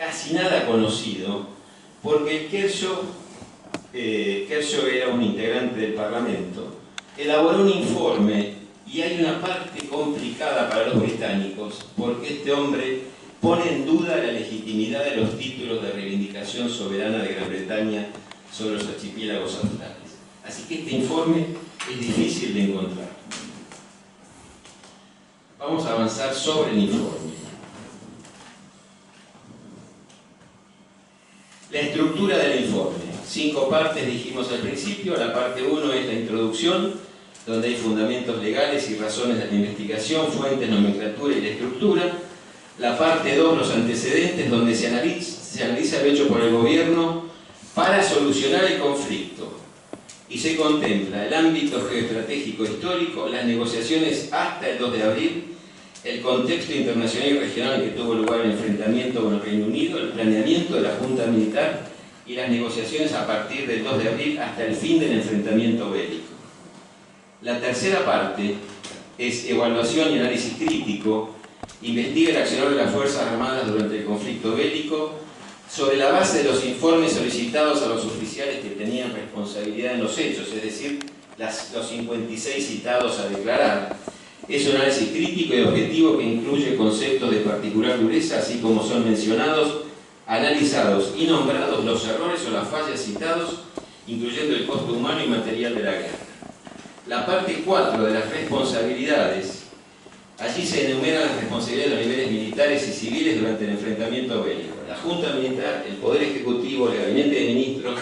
casi nada conocido, porque Kershaw era un integrante del Parlamento, elaboró un informe y hay una parte complicada para los británicos, porque este hombre pone en duda la legitimidad de los títulos de reivindicación soberana de Gran Bretaña sobre los archipiélagos australes. Así que este informe es difícil de encontrar. Vamos a avanzar sobre el informe. La estructura del informe. 5 partes dijimos al principio. La parte 1 es la introducción, donde hay fundamentos legales y razones de la investigación, fuentes, nomenclatura y la estructura. La parte 2, los antecedentes, donde se analiza lo hecho por el gobierno para solucionar el conflicto. Y se contempla el ámbito geoestratégico histórico, las negociaciones hasta el 2 de abril, el contexto internacional y regional en que tuvo lugar el enfrentamiento con el Reino Unido, el planeamiento de la Junta Militar y las negociaciones a partir del 2 de abril hasta el fin del enfrentamiento bélico. La tercera parte es evaluación y análisis crítico, investiga el accionar de las Fuerzas Armadas durante el conflicto bélico, sobre la base de los informes solicitados a los oficiales que tenían responsabilidad en los hechos, es decir, los 56 citados a declarar. Es un análisis crítico y objetivo que incluye conceptos de particular dureza, así como son mencionados, analizados y nombrados los errores o las fallas citados, incluyendo el costo humano y material de la guerra. La parte 4 de las responsabilidades, allí se enumeran las responsabilidades de los niveles militares y civiles durante el enfrentamiento bélico. La Junta Militar, el Poder Ejecutivo, el Gabinete de Ministros,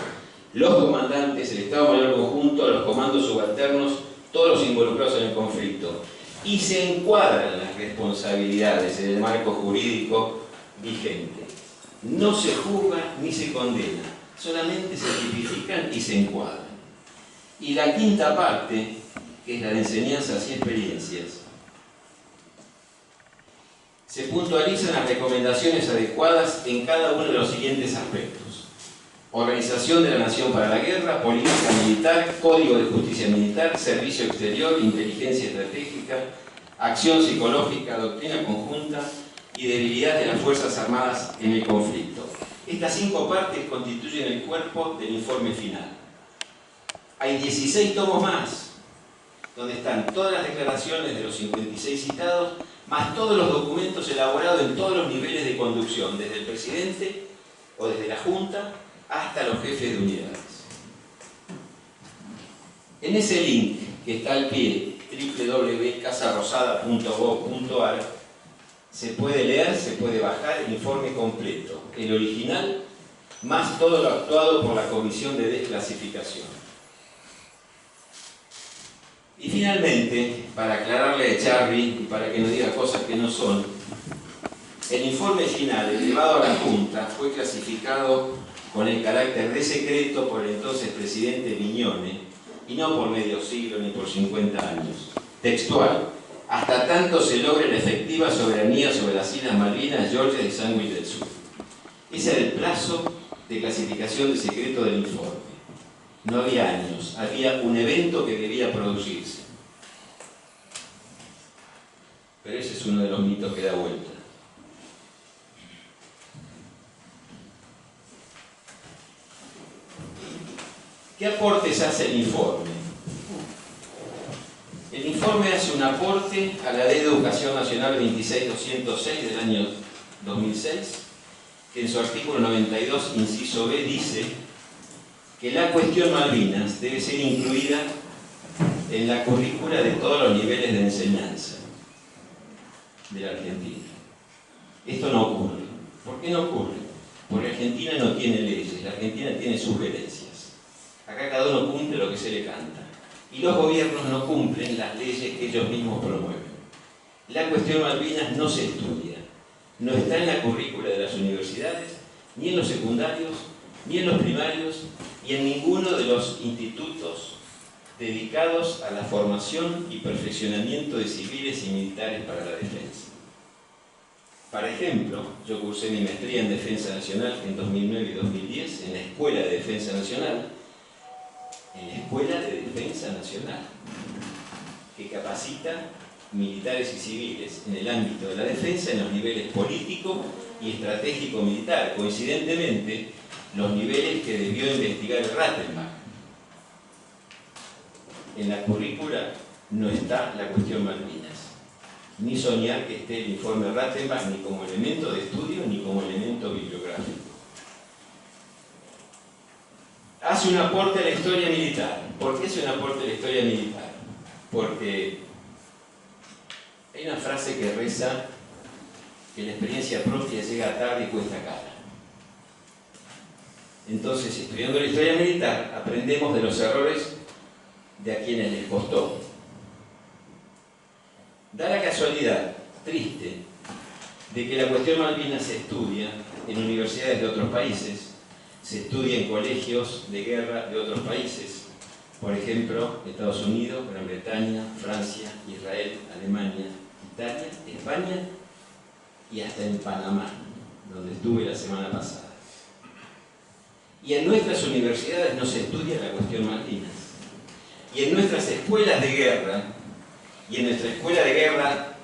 los comandantes, el Estado Mayor Conjunto, los comandos subalternos, todos los involucrados en el conflicto. Y se encuadran las responsabilidades en el marco jurídico vigente. No se juzga ni se condena, solamente se tipifican y se encuadran. Y la quinta parte, que es la de enseñanzas y experiencias, se puntualizan las recomendaciones adecuadas en cada uno de los siguientes aspectos: organización de la nación para la guerra, política militar, código de justicia militar, servicio exterior, inteligencia estratégica, acción psicológica, doctrina conjunta y debilidad de las Fuerzas Armadas en el conflicto. Estas 5 partes constituyen el cuerpo del informe final. Hay 16 tomos más, donde están todas las declaraciones de los 56 citados, más todos los documentos elaborados en todos los niveles de conducción, desde el presidente o desde la Junta hasta los jefes de unidades. En ese link que está al pie, www.casarosada.gov.ar, se puede leer, se puede bajar el informe completo, el original, más todo lo actuado por la Comisión de Desclasificación. Y finalmente, para aclararle a Charlie y para que no diga cosas que no son, el informe final, elevado a la Junta, fue clasificado con el carácter de secreto por el entonces presidente Mignone, y no por medio siglo ni por 50 años. Textual: hasta tanto se logre la efectiva soberanía sobre las Islas Malvinas, Georgia y Sandwich del Sur. Ese era el plazo de clasificación de secreto del informe. No había años, había un evento que debía producirse. Pero ese es uno de los mitos que da vuelta. ¿Qué aportes hace el informe? El informe hace un aporte a la Ley de Educación Nacional 26206 del año 2006, que en su artículo 92, inciso B, dice que la cuestión Malvinas debe ser incluida en la currícula de todos los niveles de enseñanza de la Argentina. Esto no ocurre. ¿Por qué no ocurre? Porque Argentina no tiene leyes, la Argentina tiene sugerencias. Acá cada uno cumple lo que se le canta. Y los gobiernos no cumplen las leyes que ellos mismos promueven. La cuestión Malvinas no se estudia. No está en la currícula de las universidades, ni en los secundarios, ni en los primarios, y en ninguno de los institutos dedicados a la formación y perfeccionamiento de civiles y militares para la defensa. Por ejemplo, yo cursé mi maestría en Defensa Nacional en 2009 y 2010 en la Escuela de Defensa Nacional, que capacita militares y civiles en el ámbito de la defensa en los niveles político y estratégico militar, coincidentemente los niveles que debió investigar el Rattenbach. En la currícula no está la cuestión Malvinas, ni soñar que esté el informe Rattenbach ni como elemento de estudio ni como elemento bibliográfico. Hace un aporte a la historia militar. ¿Por qué hace un aporte a la historia militar? Porque hay una frase que reza que la experiencia propia llega tarde y cuesta cara. Entonces, estudiando la historia militar, aprendemos de los errores de a quienes les costó. Da la casualidad, triste, de que la cuestión Malvinas se estudia en universidades de otros países, se estudia en colegios de guerra de otros países, por ejemplo, Estados Unidos, Gran Bretaña, Francia, Israel, Alemania, Italia, España y hasta en Panamá, donde estuve la semana pasada. Y en nuestras universidades no se estudia la cuestión Malvinas. Y en nuestras escuelas de guerra, y en nuestra escuela de guerra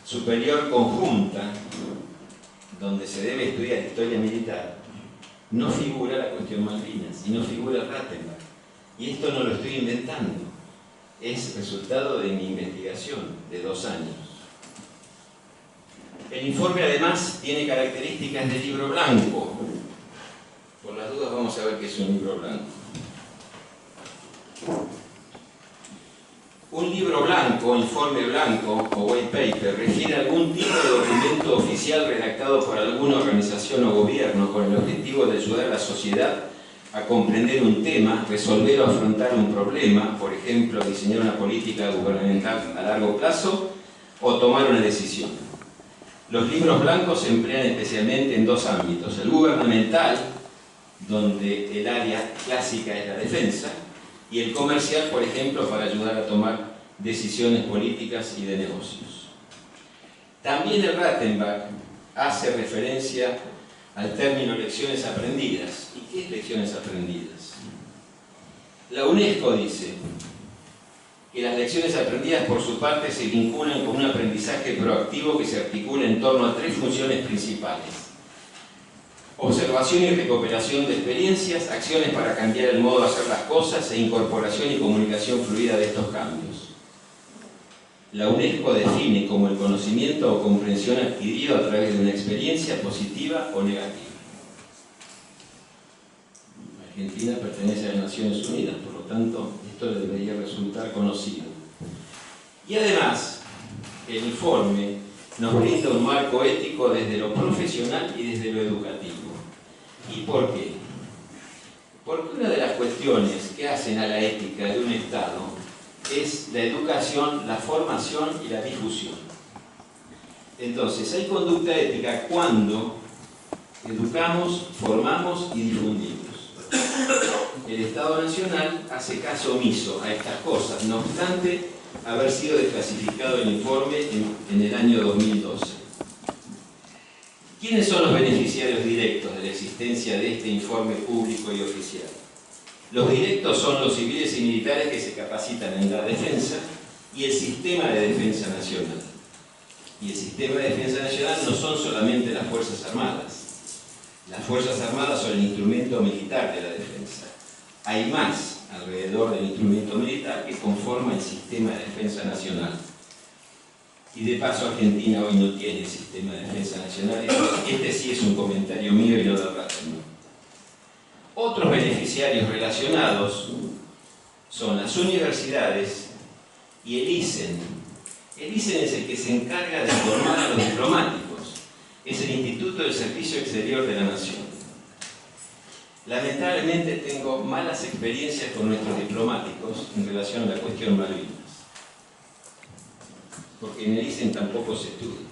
superior conjunta, donde se debe estudiar historia militar, no figura la cuestión Malvinas y no figura Rattenbach. Y esto no lo estoy inventando, es resultado de mi investigación de 2 años. El informe además tiene características de libro blanco. Por las dudas vamos a ver qué es un libro blanco. Un libro blanco, informe blanco o white paper refiere a algún tipo de documento oficial redactado por alguna organización o gobierno con el objetivo de ayudar a la sociedad a comprender un tema, resolver o afrontar un problema, por ejemplo, diseñar una política gubernamental a largo plazo o tomar una decisión. Los libros blancos se emplean especialmente en 2 ámbitos: el gubernamental, donde el área clásica es la defensa, y el comercial, por ejemplo, para ayudar a tomar decisiones políticas y de negocios. También el Rattenbach hace referencia al término lecciones aprendidas. ¿Y qué es lecciones aprendidas? La UNESCO dice que las lecciones aprendidas por su parte se vinculan con un aprendizaje proactivo que se articula en torno a 3 funciones principales: observación y recuperación de experiencias, acciones para cambiar el modo de hacer las cosas e incorporación y comunicación fluida de estos cambios. La UNESCO define como el conocimiento o comprensión adquirido a través de una experiencia positiva o negativa. Argentina pertenece a las Naciones Unidas, por lo tanto, esto le debería resultar conocido. Y además, el informe nos brinda un marco ético desde lo profesional y desde lo educativo. ¿Y por qué? Porque una de las cuestiones que hacen a la ética de un Estado es la educación, la formación y la difusión. Entonces, hay conducta ética cuando educamos, formamos y difundimos. El Estado Nacional hace caso omiso a estas cosas, no obstante haber sido desclasificado el informe en el año 2012. ¿Quiénes son los beneficiarios directos de la existencia de este informe público y oficial? Los directos son los civiles y militares que se capacitan en la defensa y el sistema de defensa nacional. Y el sistema de defensa nacional no son solamente las Fuerzas Armadas. Las Fuerzas Armadas son el instrumento militar de la defensa. Hay más alrededor del instrumento militar que conforma el sistema de defensa nacional. Y de paso, Argentina hoy no tiene sistema de defensa nacional. Este sí es un comentario mío y no del Rattenbach. Otros beneficiarios relacionados son las universidades y el ISEN. El ISEN es el que se encarga de formar a los diplomáticos. Es el Instituto del Servicio Exterior de la Nación. Lamentablemente tengo malas experiencias con nuestros diplomáticos en relación a la cuestión Malvinas, porque en el ISEN tampoco se estudia.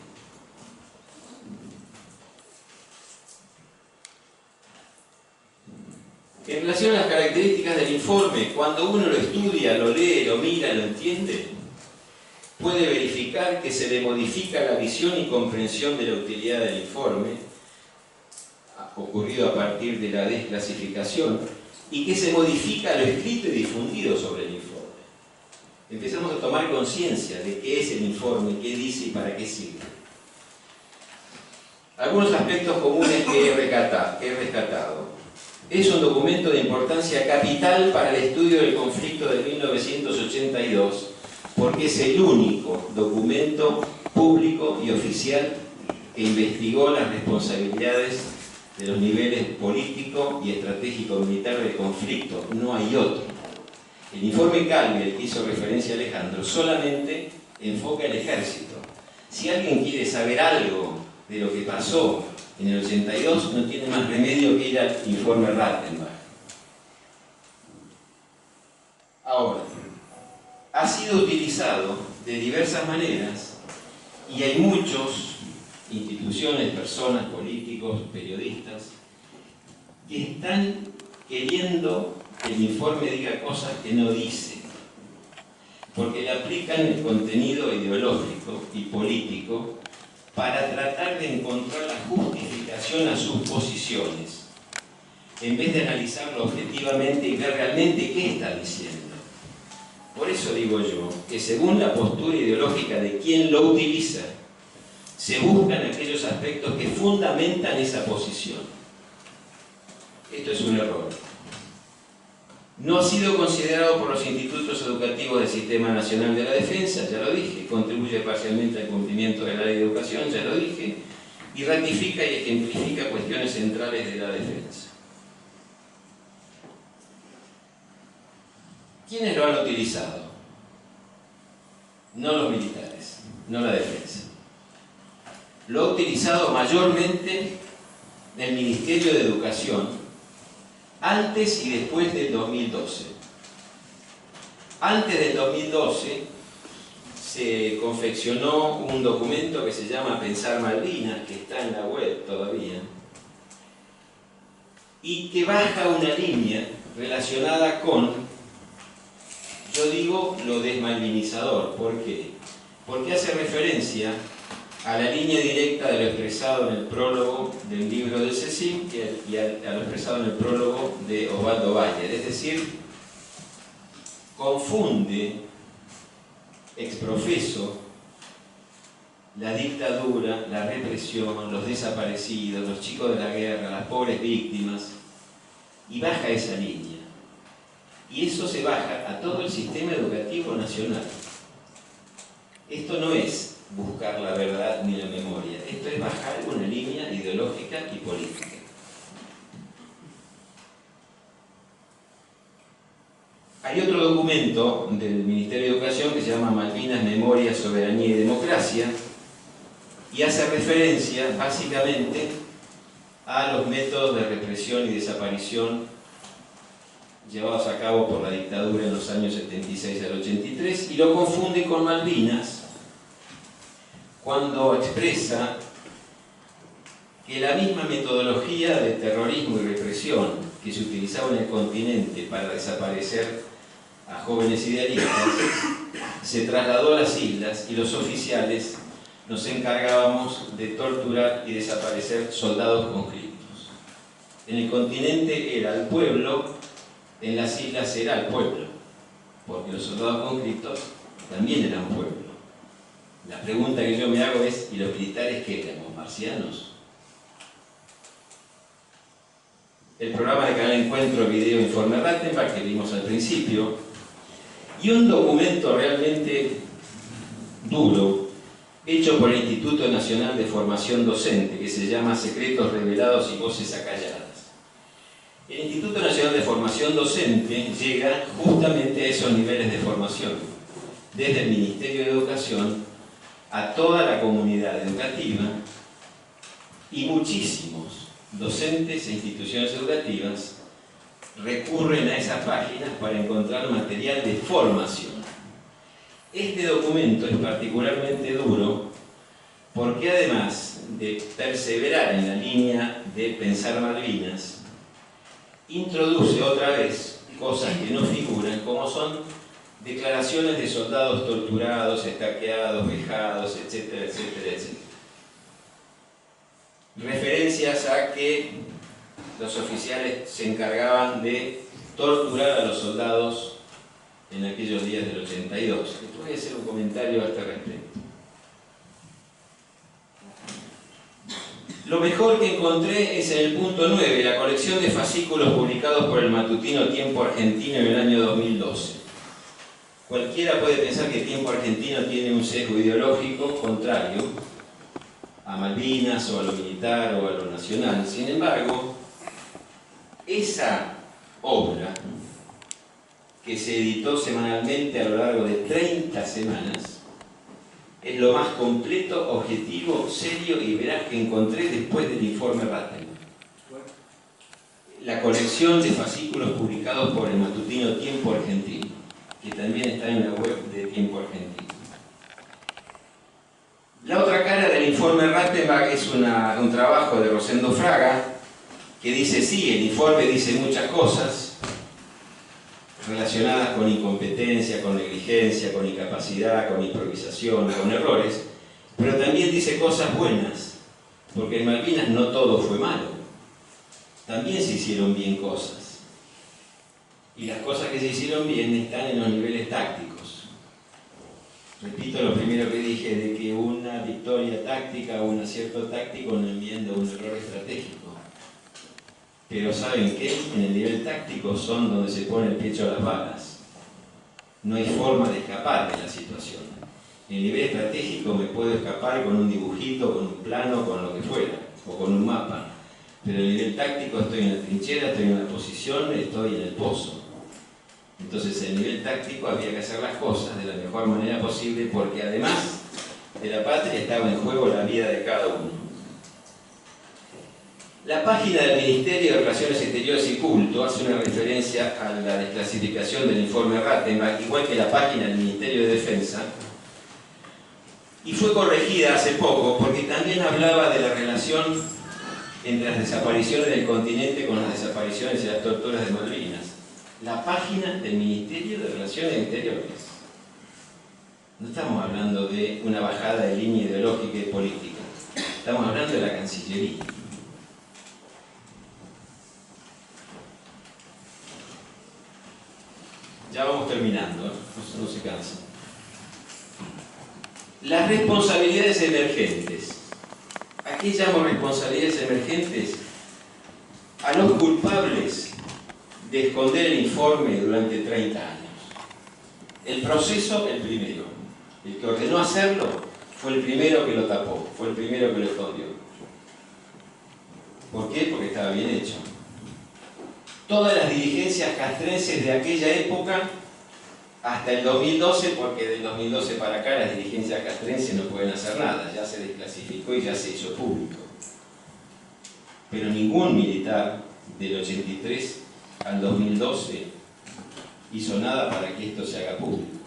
En relación a las características del informe, cuando uno lo estudia, lo lee, lo mira, lo entiende, puede verificar que se le modifica la visión y comprensión de la utilidad del informe, ocurrido a partir de la desclasificación, y que se modifica lo escrito y difundido sobre el informe. empezamos a tomar conciencia de qué es el informe, qué dice y para qué sirve. Algunos aspectos comunes que he rescatado. Es un documento de importancia capital para el estudio del conflicto de 1982, porque es el único documento público y oficial que investigó las responsabilidades de los niveles político y estratégico militar del conflicto. No hay otro. El informe Calvi, al que hizo referencia Alejandro, solamente enfoca el ejército. Si alguien quiere saber algo de lo que pasó en el 82, no tiene más remedio que ir al informe Rattenbach. Ahora, ha sido utilizado de diversas maneras y hay muchas instituciones, personas, políticos, periodistas que están queriendo que el informe diga cosas que no dice, porque le aplican el contenido ideológico y político para tratar de encontrar la justificación a sus posiciones, en vez de analizarlo objetivamente y ver realmente qué está diciendo. Por eso digo yo, que según la postura ideológica de quien lo utiliza, se buscan aquellos aspectos que fundamentan esa posición. Esto es un error. No ha sido considerado por los institutos educativos del Sistema Nacional de la Defensa, ya lo dije, contribuye parcialmente al cumplimiento de la Ley de Educación, ya lo dije, y ratifica y ejemplifica cuestiones centrales de la defensa. ¿Quiénes lo han utilizado? No los militares, no la defensa. Lo ha utilizado mayormente el Ministerio de Educación, antes y después del 2012. Antes del 2012 se confeccionó un documento que se llama Pensar Malvinas, que está en la web todavía, y que baja una línea relacionada con, yo digo, lo desmalvinizador. ¿Por qué? Porque hace referencia a la línea directa de lo expresado en el prólogo del libro del CECIM y a lo expresado en el prólogo de Osvaldo Bayer. Es decir, confunde exprofeso la dictadura, la represión, los desaparecidos, los chicos de la guerra, las pobres víctimas, y baja esa línea. Y eso se baja a todo el sistema educativo nacional. Esto no es buscar la verdad ni la memoria, esto es bajar una línea ideológica y política. Hay otro documento del Ministerio de Educación que se llama Malvinas, Memoria, Soberanía y Democracia, y hace referencia básicamente a los métodos de represión y desaparición llevados a cabo por la dictadura en los años 76 al 83, y lo confunde con Malvinas cuando expresa que la misma metodología de terrorismo y represión que se utilizaba en el continente para desaparecer a jóvenes idealistas se trasladó a las islas, y los oficiales nos encargábamos de torturar y desaparecer soldados conscriptos. En el continente era el pueblo, en las islas era el pueblo, porque los soldados conscriptos también eran pueblo. La pregunta que yo me hago es, ¿y los militares qué éramos? ¿Marcianos? El programa de Canal Encuentro, video Informe Rattenbach, que vimos al principio, y un documento realmente duro, hecho por el Instituto Nacional de Formación Docente, que se llama Secretos Revelados y Voces Acalladas. El Instituto Nacional de Formación Docente llega justamente a esos niveles de formación, desde el Ministerio de Educación a toda la comunidad educativa, y muchísimos docentes e instituciones educativas recurren a esas páginas para encontrar material de formación. Este documento es particularmente duro porque, además de perseverar en la línea de Pensar Malvinas, introduce otra vez cosas que no figuran, como son declaraciones de soldados torturados, estaqueados, vejados, etcétera, etcétera, etcétera. Referencias a que los oficiales se encargaban de torturar a los soldados en aquellos días del 82. Después voy a hacer un comentario a este respecto. Lo mejor que encontré es en el punto 9, la colección de fascículos publicados por el matutino Tiempo Argentino en el año 2012. Cualquiera puede pensar que Tiempo Argentino tiene un sesgo ideológico contrario a Malvinas o a lo militar o a lo nacional. Sin embargo, esa obra, que se editó semanalmente a lo largo de 30 semanas, es lo más completo, objetivo, serio y veraz que encontré después del informe Rattenberg. La colección de fascículos publicados por el matutino Tiempo Argentino, que también está en la web de Tiempo Argentino. La otra cara del informe Rattenberg es un trabajo de Rosendo Fraga, que dice, sí, el informe dice muchas cosas relacionadas con incompetencia, con negligencia, con incapacidad, con improvisación, con errores, pero también dice cosas buenas, porque en Malvinas no todo fue malo, también se hicieron bien cosas, y las cosas que se hicieron bien están en los niveles tácticos. Repito lo primero que dije, de que una victoria táctica o un acierto táctico no enmienda un error estratégico. Pero ¿saben qué? En el nivel táctico son donde se pone el pecho a las balas. No hay forma de escapar de la situación. En el nivel estratégico me puedo escapar con un dibujito, con un plano, con lo que fuera, o con un mapa. Pero en el nivel táctico estoy en la trinchera, estoy en la posición, estoy en el pozo. Entonces en el nivel táctico había que hacer las cosas de la mejor manera posible, porque además de la patria estaba en juego la vida de cada uno. La página del Ministerio de Relaciones Exteriores y Culto hace una referencia a la desclasificación del informe Rattenberg, igual que la página del Ministerio de Defensa, y fue corregida hace poco porque también hablaba de la relación entre las desapariciones del continente con las desapariciones y las torturas de Malvinas. La página del Ministerio de Relaciones Exteriores. No estamos hablando de una bajada de línea ideológica y política, estamos hablando de la Cancillería. Ya vamos terminando, no se cansa. Las responsabilidades emergentes. ¿A qué llamo responsabilidades emergentes? A los culpables de esconder el informe durante 30 años. El proceso, el primero. El que ordenó hacerlo fue el primero que lo tapó, fue el primero que lo escondió. ¿Por qué? Porque estaba bien hecho. Todas las dirigencias castrenses de aquella época, hasta el 2012, porque del 2012 para acá las dirigencias castrenses no pueden hacer nada, ya se desclasificó y ya se hizo público. Pero ningún militar del 83 al 2012 hizo nada para que esto se haga público.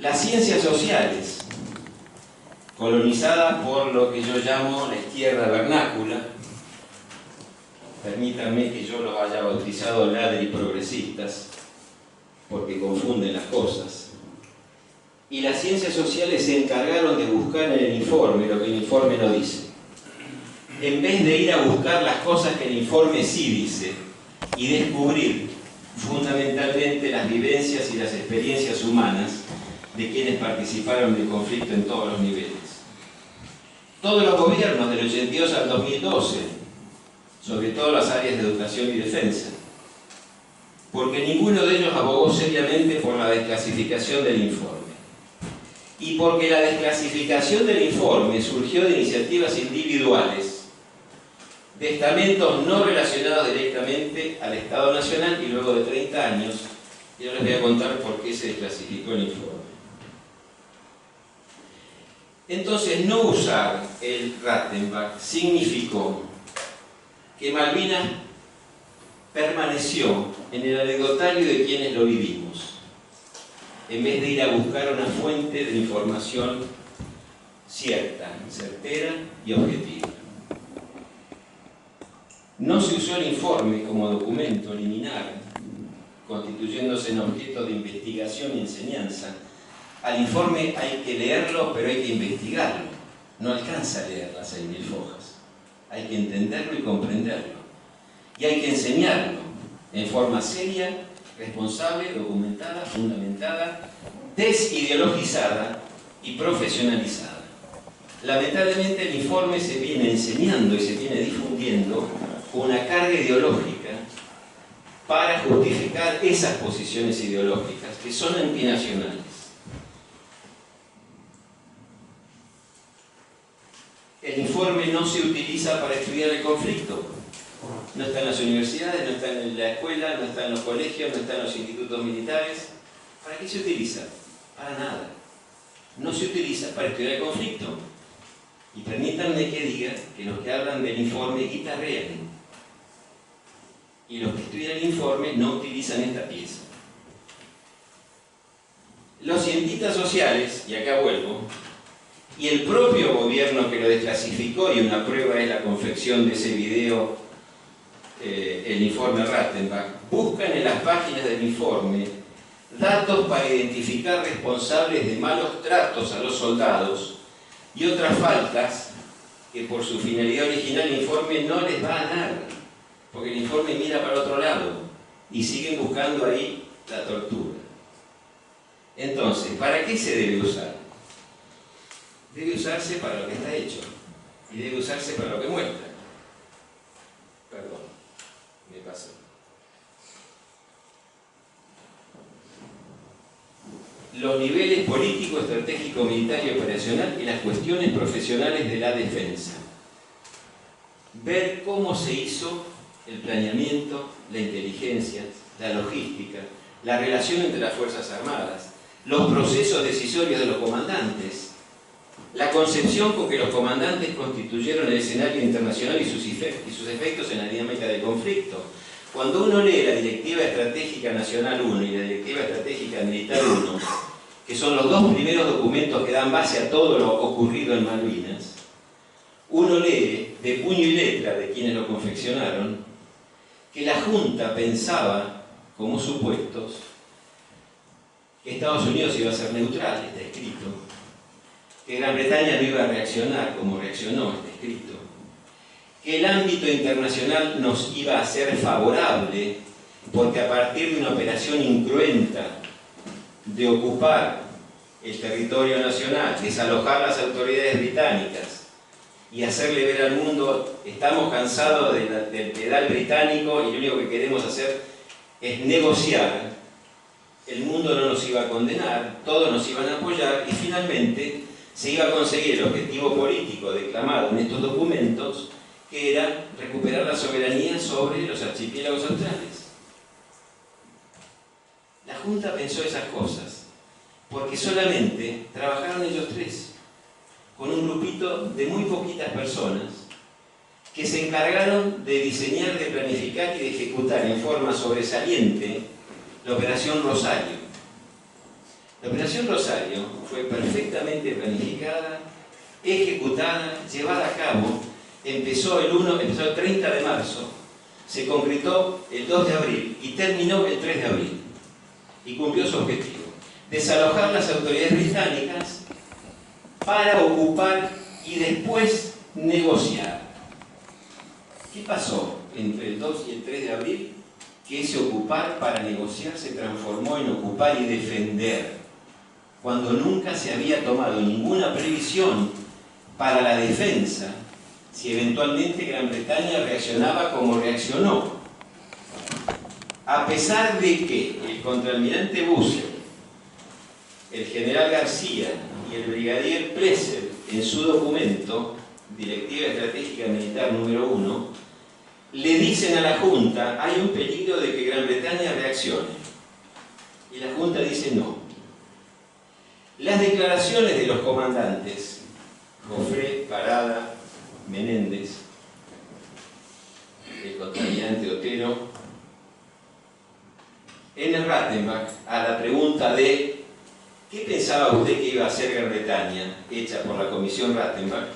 Las ciencias sociales, colonizadas por lo que yo llamo la izquierda vernácula, permítanme que yo los haya bautizado ladri progresistas, porque confunden las cosas. Y las ciencias sociales se encargaron de buscar en el informe lo que el informe no dice. En vez de ir a buscar las cosas que el informe sí dice y descubrir fundamentalmente las vivencias y las experiencias humanas de quienes participaron del conflicto en todos los niveles. Todos los gobiernos del 82 al 2012, sobre todo las áreas de educación y defensa, porque ninguno de ellos abogó seriamente por la desclasificación del informe. Y porque la desclasificación del informe surgió de iniciativas individuales, de estamentos no relacionados directamente al Estado Nacional, y luego de 30 años, yo les voy a contar por qué se desclasificó el informe. Entonces, no usar el Rattenberg significó que Malvinas permaneció en el anecdotario de quienes lo vivimos, en vez de ir a buscar una fuente de información cierta, certera y objetiva. No se usó el informe como documento liminar, constituyéndose en objeto de investigación y enseñanza. Al informe hay que leerlo, pero hay que investigarlo. No alcanza a leer las 6.000 hojas. Hay que entenderlo y comprenderlo. Y hay que enseñarlo en forma seria responsable, documentada, fundamentada, desideologizada y profesionalizada. Lamentablemente el informe se viene enseñando y se viene difundiendo con una carga ideológica para justificar esas posiciones ideológicas que son antinacionales. El informe no se utiliza para estudiar el conflicto. No está en las universidades, no está en la escuela, no está en los colegios, no está en los institutos militares. ¿Para qué se utiliza? Para nada. No se utiliza para estudiar el conflicto. Y permítanme que diga que los que hablan del informe guitarrean. Y los que estudian el informe no utilizan esta pieza. Los cientistas sociales, y acá vuelvo, y el propio gobierno que lo desclasificó, y una prueba es la confección de ese video, el informe Rattenbach, buscan en las páginas del informe datos para identificar responsables de malos tratos a los soldados y otras faltas que por su finalidad original el informe no les va a dar, porque el informe mira para otro lado y siguen buscando ahí la tortura. Entonces, ¿para qué se debe usar? Debe usarse para lo que está hecho y debe usarse para lo que muestra. Perdón, me pasó. Los niveles político, estratégico, militar y operacional y las cuestiones profesionales de la defensa. Ver cómo se hizo el planeamiento, la inteligencia, la logística, la relación entre las Fuerzas Armadas, los procesos decisorios de los comandantes, la concepción con que los comandantes constituyeron el escenario internacional y sus efectos en la dinámica del conflicto. Cuando uno lee la Directiva Estratégica Nacional 1 y la Directiva Estratégica Militar 1, que son los dos primeros documentos que dan base a todo lo ocurrido en Malvinas, uno lee de puño y letra de quienes lo confeccionaron que la Junta pensaba, como supuestos, que Estados Unidos iba a ser neutral, está escrito, que Gran Bretaña no iba a reaccionar como reaccionó, está escrito, que el ámbito internacional nos iba a ser favorable porque a partir de una operación incruenta de ocupar el territorio nacional, desalojar las autoridades británicas y hacerle ver al mundo estamos cansados del pedal británico y lo único que queremos hacer es negociar, el mundo no nos iba a condenar, todos nos iban a apoyar y finalmente se iba a conseguir el objetivo político declamado en estos documentos, que era recuperar la soberanía sobre los archipiélagos australes. La Junta pensó esas cosas porque solamente trabajaron ellos tres, con un grupito de muy poquitas personas que se encargaron de diseñar, de planificar y de ejecutar en forma sobresaliente la Operación Rosario. La Operación Rosario fue perfectamente planificada, ejecutada, llevada a cabo. Empezó el 30 de marzo, se concretó el 2 de abril y terminó el 3 de abril. Y cumplió su objetivo: desalojar las autoridades británicas para ocupar y después negociar. ¿Qué pasó entre el 2 y el 3 de abril? Que ese ocupar para negociar se transformó en ocupar y defender, cuando nunca se había tomado ninguna previsión para la defensa si eventualmente Gran Bretaña reaccionaba como reaccionó. A pesar de que el contraalmirante Buser, el general García y el brigadier Plesser, en su documento, Directiva Estratégica Militar número 1, le dicen a la Junta, hay un peligro de que Gran Bretaña reaccione. Y la Junta dice no. Las declaraciones de los comandantes, Joffre, Parada, Menéndez, el contraalmirante Otero, en el Rattenbach, a la pregunta de ¿qué pensaba usted que iba a hacer Gran Bretaña, hecha por la Comisión Rattenbach?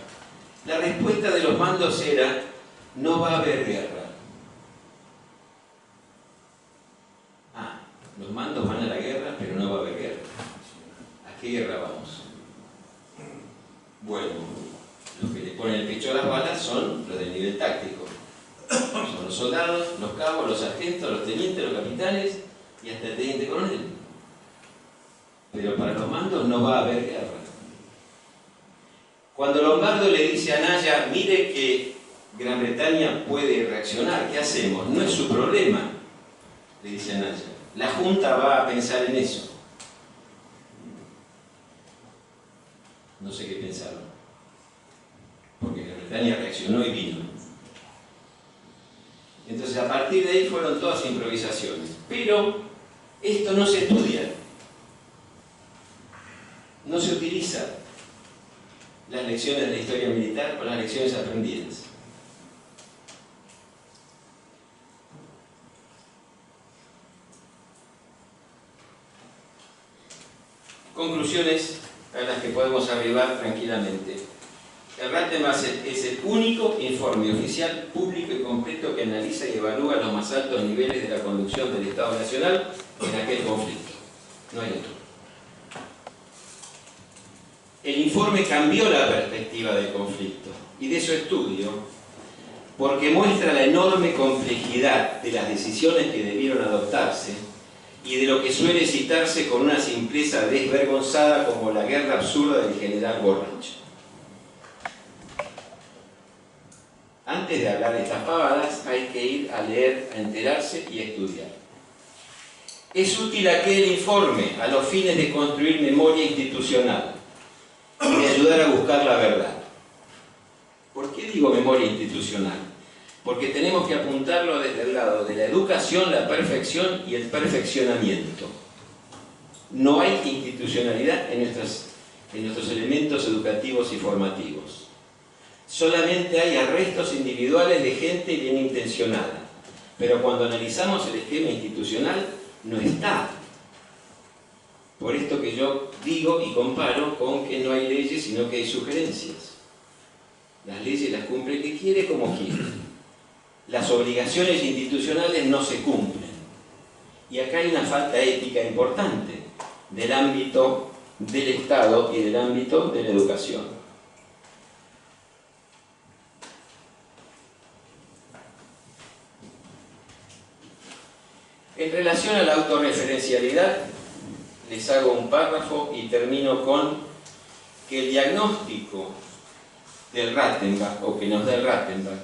La respuesta de los mandos era: no va a haber guerra. Los mandos van a la guerra, pero no va a haber guerra. ¿A qué guerra vamos? Bueno, los que le ponen el pecho a las balas son los del nivel táctico. Son los soldados, los cabos, los sargentos, los tenientes, los capitanes y hasta teniente coronel. Pero para los mandos no va a haber guerra. Cuando Lombardo le dice a Naya, mire que Gran Bretaña puede reaccionar, ¿qué hacemos? No es su problema, le dice a Naya. La Junta va a pensar en eso. No sé qué pensaron, porque Gran Bretaña reaccionó y vino. Entonces a partir de ahí fueron todas improvisaciones. Pero esto no se estudia, no se utiliza las lecciones de la historia militar o las lecciones aprendidas. Conclusiones a las que podemos arribar tranquilamente. El Rattenbach es el único informe oficial, público y completo que analiza y evalúa los más altos niveles de la conducción del Estado Nacional en aquel conflicto. No hay otro. El informe cambió la perspectiva del conflicto y de su estudio porque muestra la enorme complejidad de las decisiones que debieron adoptarse y de lo que suele citarse con una simpleza desvergonzada como la guerra absurda del general borracho. Antes de hablar de estas pavadas hay que ir a leer, a enterarse y a estudiar. Es útil aquel informe a los fines de construir memoria institucional y de ayudar a buscar la verdad. ¿Por qué digo memoria institucional? Porque tenemos que apuntarlo desde el lado de la educación, la perfección y el perfeccionamiento. No hay institucionalidad en nuestros elementos educativos y formativos. Solamente hay arrestos individuales de gente bien intencionada. Pero cuando analizamos el esquema institucional, no está. Por esto que yo digo y comparo con que no hay leyes, sino que hay sugerencias. Las leyes las cumple el que quiere como quiere. Las obligaciones institucionales no se cumplen. Y acá hay una falta ética importante del ámbito del Estado y del ámbito de la educación. En relación a la autorreferencialidad, les hago un párrafo y termino con que el diagnóstico del Rattenbach, o que nos da el Rattenbach,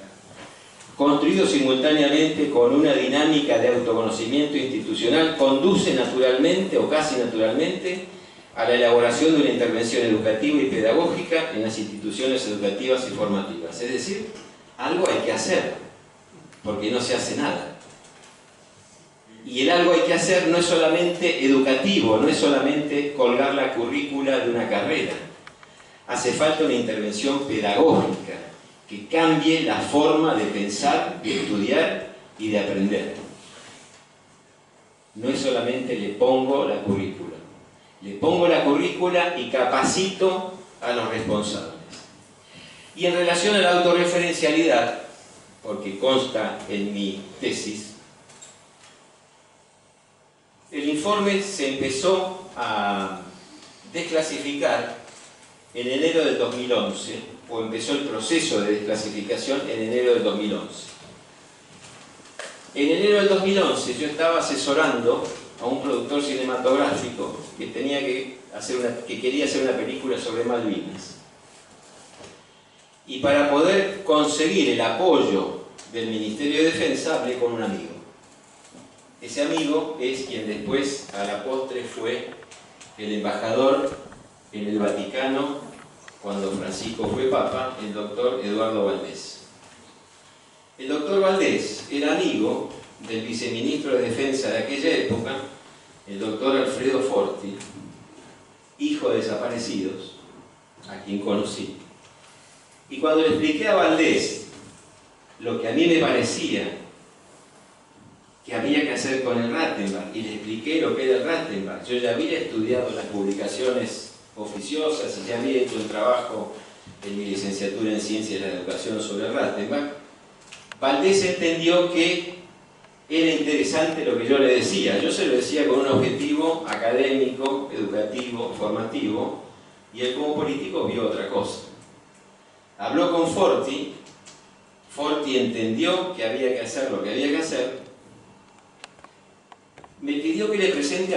construido simultáneamente con una dinámica de autoconocimiento institucional, conduce naturalmente o casi naturalmente a la elaboración de una intervención educativa y pedagógica en las instituciones educativas y formativas. Es decir, algo hay que hacer, porque no se hace nada. Y el algo hay que hacer no es solamente educativo, no es solamente colgar la currícula de una carrera. Hace falta una intervención pedagógica que cambie la forma de pensar, de estudiar y de aprender. No es solamente le pongo la currícula. Le pongo la currícula y capacito a los responsables. Y en relación a la autorreferencialidad, porque consta en mi tesis, el informe se empezó a desclasificar en enero del 2011, o empezó el proceso de desclasificación en enero del 2011. En enero del 2011 yo estaba asesorando a un productor cinematográfico que quería hacer una película sobre Malvinas. Y para poder conseguir el apoyo del Ministerio de Defensa hablé con un amigo. Ese amigo es quien después, a la postre, fue el embajador en el Vaticano cuando Francisco fue papa, el doctor Eduardo Valdés. El doctor Valdés era amigo del viceministro de Defensa de aquella época, el doctor Alfredo Forti, hijo de desaparecidos, a quien conocí. Y cuando le expliqué a Valdés lo que a mí me parecía que había que hacer con el Rattenbach, y le expliqué lo que era el Rattenbach. Yo ya había estudiado las publicaciones oficiosas y ya había hecho un trabajo en mi licenciatura en Ciencias de la Educación sobre el Rattenbach. Valdés entendió que era interesante lo que yo le decía. Yo se lo decía con un objetivo académico, educativo, formativo, y él como político vio otra cosa. Habló con Forti, Forti entendió que había que hacer lo que había que hacer, me pidió que le presente